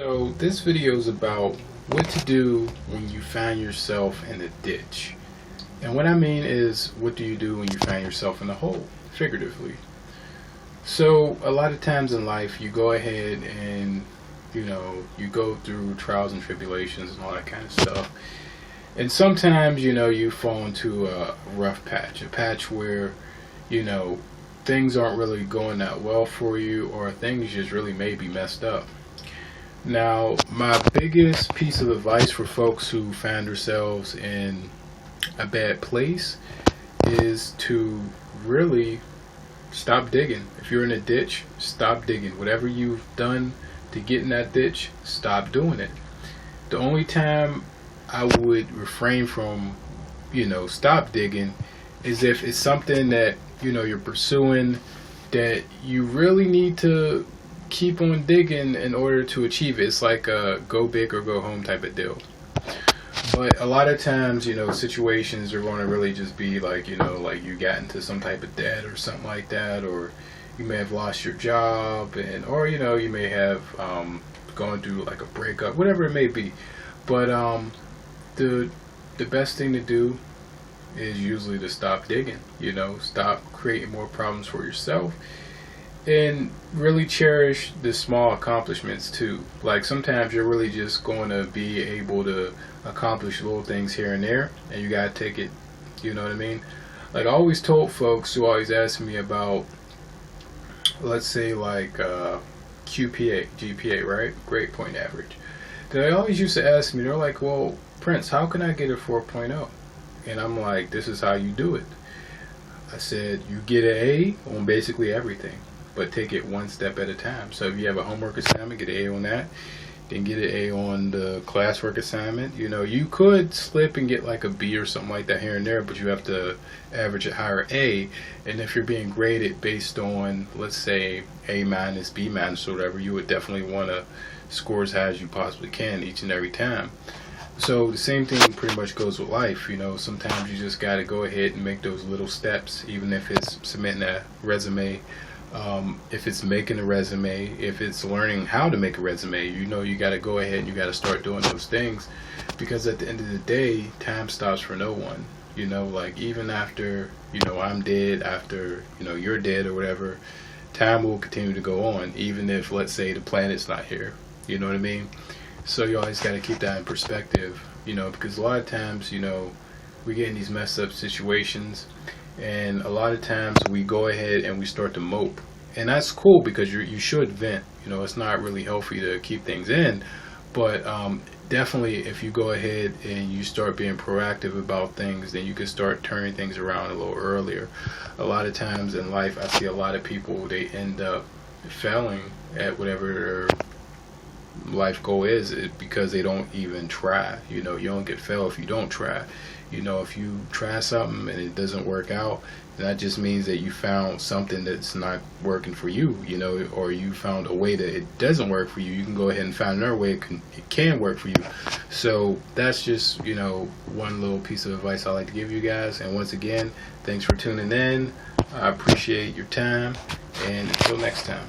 So this video is about what to do when you find yourself in a ditch. And what I mean is, what do you do when you find yourself in a hole, figuratively? So a lot of times in life you go ahead and you go through trials and tribulations and all that kind of stuff. And sometimes you fall into a rough patch, a patch where things aren't really going that well for you, or things just really may be messed up. Now, my biggest piece of advice for folks who find themselves in a bad place is to really stop digging. If you're in a ditch, stop digging. Whatever you've done to get in that ditch, stop doing it. The only time I would refrain from, stop digging is if it's something that, you're pursuing that you really need to keep on digging in order to achieve it. It's like a go big or go home type of deal. But a lot of times, situations are going to really just be like, like you got into some type of debt or something like that, or you may have lost your job, or you may have gone through like a breakup, whatever it may be. But the best thing to do is usually to stop digging. Stop creating more problems for yourself, and really cherish the small accomplishments too. Like sometimes you're really just going to be able to accomplish little things here and there, and you gotta take it, you know what I mean? Like I always told folks who always ask me about, let's say like GPA, right? Grade point average. They always used to ask me, they're like, well, Prince, how can I get a 4.0? And I'm like, this is how you do it. I said, you get an A on basically everything, but take it one step at a time. So if you have a homework assignment, get an A on that. Then get an A on the classwork assignment. You could slip and get like a B or something like that here and there, but you have to average a higher A. And if you're being graded based on, let's say, A minus, B minus, or whatever, you would definitely want to score as high as you possibly can each and every time. So the same thing pretty much goes with life. Sometimes you just got to go ahead and make those little steps, even if it's submitting a resume, if it's making a resume, if it's learning how to make a resume. You got to go ahead and you got to start doing those things, because at the end of the day, time stops for no one. Like even after I'm dead, after you're dead or whatever, time will continue to go on, even if, let's say, the planet's not here. You know what I mean? So you always got to keep that in perspective, because a lot of times, we get in these messed up situations, and a lot of times we go ahead and we start to mope. And that's cool, because you should vent. It's not really healthy to keep things in, but definitely if you go ahead and you start being proactive about things, then you can start turning things around a little earlier. A lot of times in life, I see a lot of people, they end up failing at whatever their life goal is because they don't even try. You don't get fail if you don't try. If you try something and it doesn't work out, that just means that you found something that's not working for you, or you found a way that it doesn't work for you. You can go ahead and find another way it can work for you. So that's just one little piece of advice I like to give you guys. And once again, thanks for tuning in. I appreciate your time, and until next time.